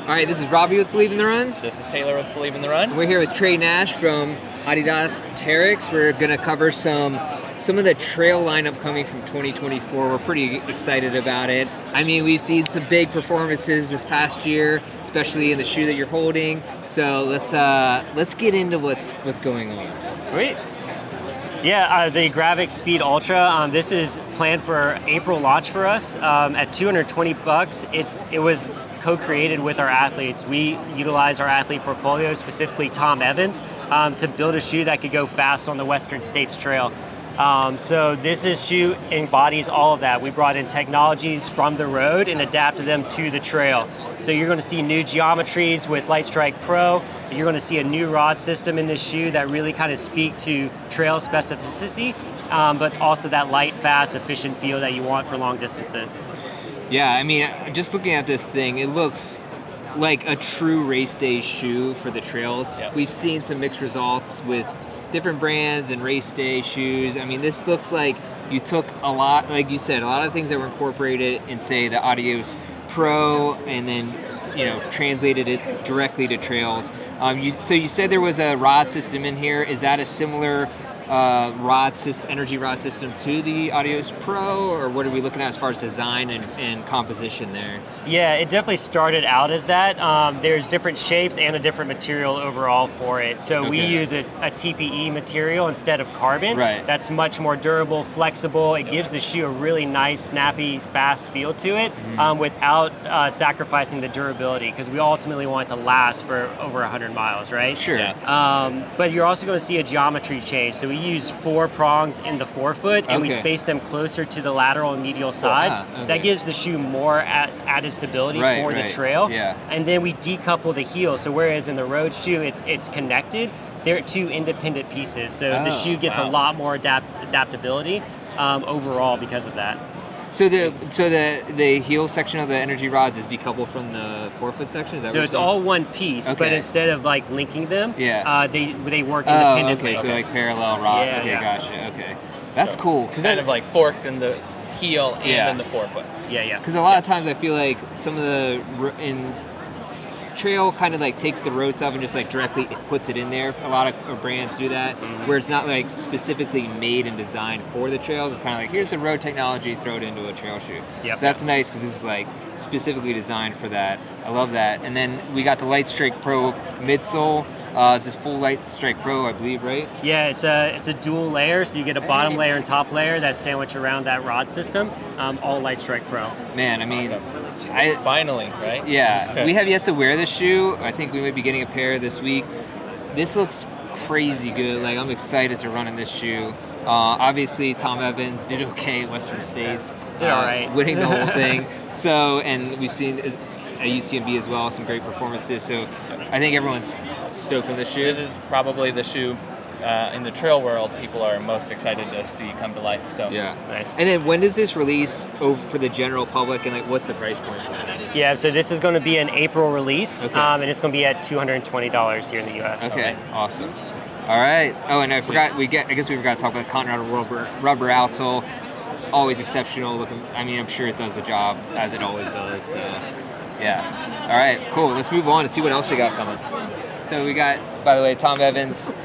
All right, this is Robbie with Believe in the Run. This is Taylor with Believe in the Run. We're here with Trey Nash from Adidas Terrex. We're going to cover some of the trail lineup coming from 2024. We're pretty excited about it. I mean, we've seen some big performances this past year, especially in the shoe that you're holding. So let's get into what's going on. Sweet. Yeah, the Agravic Speed Ultra. This is planned for April launch for us at $220. It was co-created with our athletes. We utilized our athlete portfolio, specifically Tom Evans, to build a shoe that could go fast on the Western States Trail. So this shoe embodies all of that. We brought in technologies from the road and adapted them to the trail. So you're going to see new geometries with Lightstrike Pro. You're going to see a new rod system in this shoe that really kind of speak to trail specificity, but also that light, fast, efficient feel that you want for long distances. Yeah, I mean, just looking at this thing, it looks like a true race day shoe for the trails. Yep. We've seen some mixed results with different brands and race day shoes. I mean, this looks like you took a lot, like you said, a lot of things that were incorporated in, say, the Adidas Pro, and then, translated it directly to trails. So you said there was a rod system in here. Is that a similar energy rod system to the Adidas Pro, or what are we looking at as far as design and composition there? Yeah, it definitely started out as that. There's different shapes and a different material overall for it. So we use a TPE material instead of carbon. Right. That's much more durable, flexible. It gives the shoe a really nice, snappy, fast feel to it, without sacrificing the durability, because we ultimately want it to last for over 100 miles, right? Sure. Yeah. But you're also going to see a geometry change. So we use 4 prongs in the forefoot, and we space them closer to the lateral and medial sides. That gives the shoe more added stability for the trail. Yeah. And then we decouple the heel. So whereas in the road shoe, it's connected, they're 2 independent pieces. So the shoe gets a lot more adaptability overall because of that. So the heel section of the energy rods is decoupled from the forefoot section? Is that So it's all one piece, but instead of like linking them, they work independently. Okay, so like parallel rod. Yeah, Gotcha. Okay, that's cool. Because kind of like forked in the heel and in the forefoot. Yeah. Because a lot of times I feel like some of the trail kind of like takes the road stuff and just like directly puts it in there. A lot of brands do that, where it's not like specifically made and designed for the trails. It's kind of like, here's the road technology, throw it into a trail shoe. Yep. So that's nice, because this is like specifically designed for that. I love that. And then we got the Lightstrike Pro midsole. It's this full Lightstrike Pro, I believe, right? Yeah, it's a dual layer, so you get a bottom layer and top layer that's sandwiched around that rod system. All Lightstrike Pro. Man, I mean, awesome. Finally, right? Yeah, we have yet to wear this shoe. I think we might be getting a pair this week. This looks crazy good. Like, I'm excited to run in this shoe. Obviously, Tom Evans did okay at Western States. Did all right. Winning the whole thing. So, and we've seen at UTMB as well some great performances. So I think everyone's stoked on this shoe. This is probably the shoe in the trail world people are most excited to see come to life. So yeah, nice. And then when does this release for the general public, and like what's the price point for that? Yeah, so this is going to be an April release, and it's going to be at $220 here in the U.S. Okay, awesome. All right. Oh, and I forgot. I guess we forgot to talk about the Continental rubber outsole. Always exceptional looking. I mean, I'm sure it does the job as it always does. So, yeah. All right. Cool. Let's move on and see what else we got coming. So we got, by the way, Tom Evans,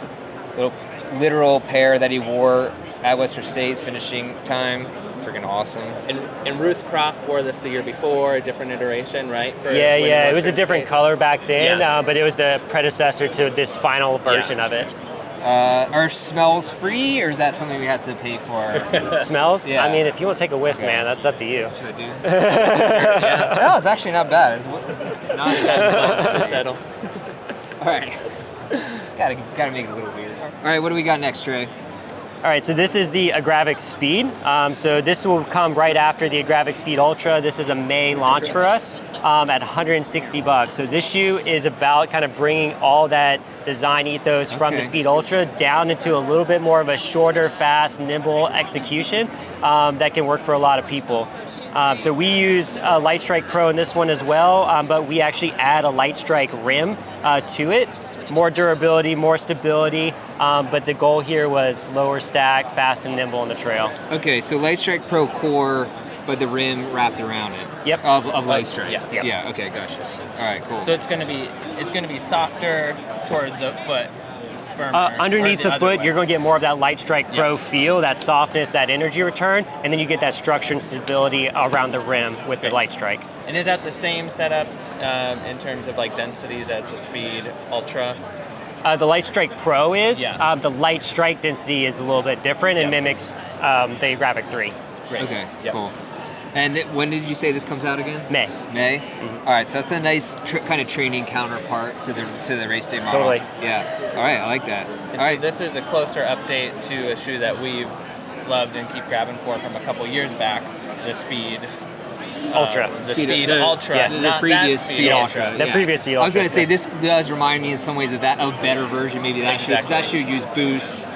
little literal pair that he wore at Western States finishing time. Freaking awesome. And Ruth Croft wore this the year before, a different iteration, right? It was a different color back then, but it was the predecessor to this final version of it. Are smells free, or is that something we have to pay for? Smells? Yeah. I mean, if you want to take a whiff, man, that's up to you. Should I do? No, it's actually not bad. It's not as close to settle. All right. Gotta make it a little weird. All right, what do we got next, Trey? All right, so this is the Agravic Speed. So this will come right after the Agravic Speed Ultra. This is a May launch for us at $160. So this shoe is about kind of bringing all that design ethos from the Speed Ultra down into a little bit more of a shorter, fast, nimble execution that can work for a lot of people. So we use a Lightstrike Pro in this one as well, but we actually add a Lightstrike rim to it. More durability, more stability, but the goal here was lower stack, fast and nimble on the trail. Okay, so Lightstrike Pro core, but the rim wrapped around it. Yep. Of light strike. Yeah. Yep. Yeah. Okay. Gotcha. All right. Cool. So it's gonna be softer toward the foot. Firmer, Underneath or the other foot, way. you're going to get more of that Light Strike Pro Yeah. feel, that softness, that energy return, and then you get that structure and stability around the rim with the Light Strike. And is that the same setup in terms of like densities as the Speed Ultra? The Light Strike Pro is. Yeah. The Light Strike density is a little bit different and Yep. mimics the Agravic 3. Great. Okay. Yep. Cool. And when did you say this comes out again? May. May. Mm-hmm. All right, so that's a nice kind of training counterpart to the race day model. Totally. Yeah. All right, I like that. And All so right. this is a closer update to a shoe that we've loved and keep grabbing for from a couple years back, the Speed Ultra. The Speed the- Ultra. yeah, the not previous that Speed Ultra. The previous Speed I was Ultra, going to say yeah. this does remind me in some ways of that a better version, maybe that shoe, because that shoe used Boost,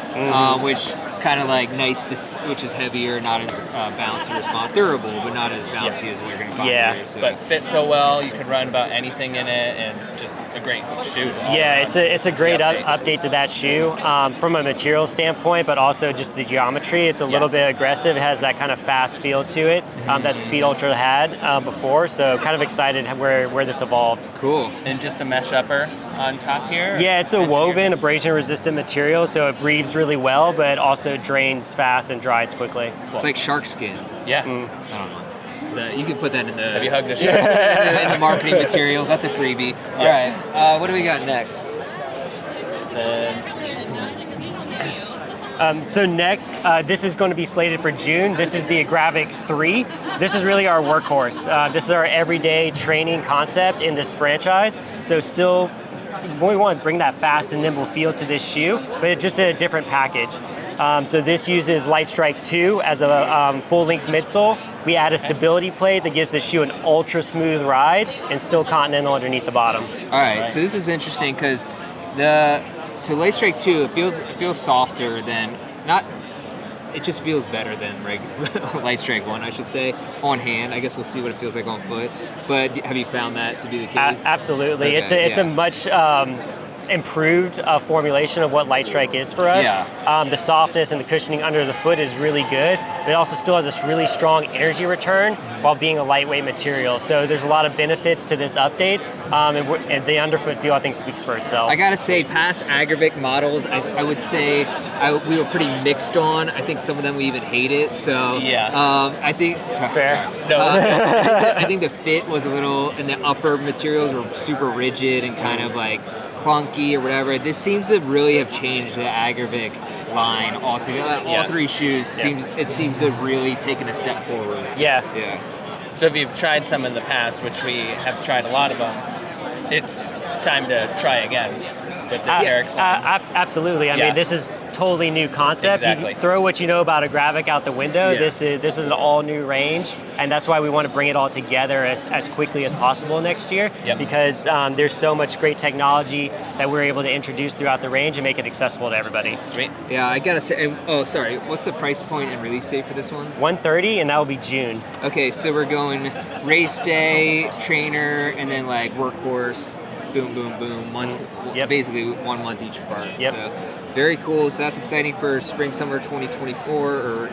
which is kind of like nice which is heavier, not as bouncy response, durable, but not as bouncy as what you're going to find. Yeah, here, so. But fit so well, you could run about anything in it, and just a great shoe. Yeah, it's a great update. update to that shoe from a material standpoint, but also just the geometry. It's a little bit aggressive. It has that kind of fast feel to it that the Speed Ultra had before. So kind of excited where this evolved. Cool. And just a mesh upper on top here. Yeah, it's a Engineered woven, mesh. abrasion-resistant material, so it breathes really well, but also drains fast and dries quickly. It's like shark skin. Yeah. I don't know. So you could put that in the Have you hugged a shark? in the marketing materials. That's a freebie. All right. What do we got next? So next, this is going to be slated for June. This is the Agravic 3. This is really our workhorse. This is our everyday training concept in this franchise. So still, we want to bring that fast and nimble feel to this shoe, but just in a different package. So this uses Light Strike 2 as a full-length midsole. We add a stability plate that gives the shoe an ultra smooth ride and still continental underneath the bottom. All right. So this is interesting because so Light Strike 2 it feels softer than not. It just feels better than regular Light Strike 1, I should say, on hand. I guess we'll see what it feels like on foot. But have you found that to be the case? Absolutely. Okay, It's a much improved formulation of what Light Strike is for us. Yeah. The softness and the cushioning under the foot is really good. It also still has this really strong energy return while being a lightweight material. So there's a lot of benefits to this update, and the underfoot feel I think speaks for itself. I gotta say, past Agravic models, I would say we were pretty mixed on. I think some of them we even hated. So I think it's fair. No. I think the fit was a little, and the upper materials were super rigid and kind of like clunky or whatever. This seems to really have changed the Agravic line altogether. All three shoes seems to have really taken a step forward. Yeah. Yeah. So if you've tried some in the past, which we have tried a lot of them, it's time to try again with the Terrex line. Absolutely. I mean, this is totally new concept. Exactly. You throw what you know about Agravic out the window. Yeah. This is an all new range, and that's why we want to bring it all together as quickly as possible next year. Yep. Because there's so much great technology that we're able to introduce throughout the range and make it accessible to everybody. Sweet. Yeah, I gotta say. Sorry. What's the price point and release date for this one? $130, and that will be June. Okay, so we're going race day, trainer, and then like workhorse. Boom, boom, boom. Basically 1 month each part. Yep. So very cool. So that's exciting for spring, summer 2024, or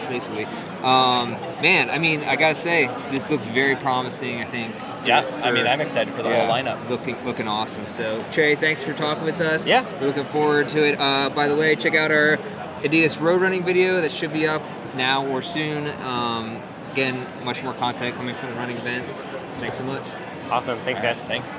basically. Man, I mean, I gotta say, this looks very promising. I think. I mean, I'm excited for the whole lineup. Looking awesome. So Trey, thanks for talking with us. Yeah. We're looking forward to it. By the way, check out our Adidas road running video that should be up now or soon. Again, much more content coming from the running event. Thanks so much. Awesome. Thanks, guys. Thanks.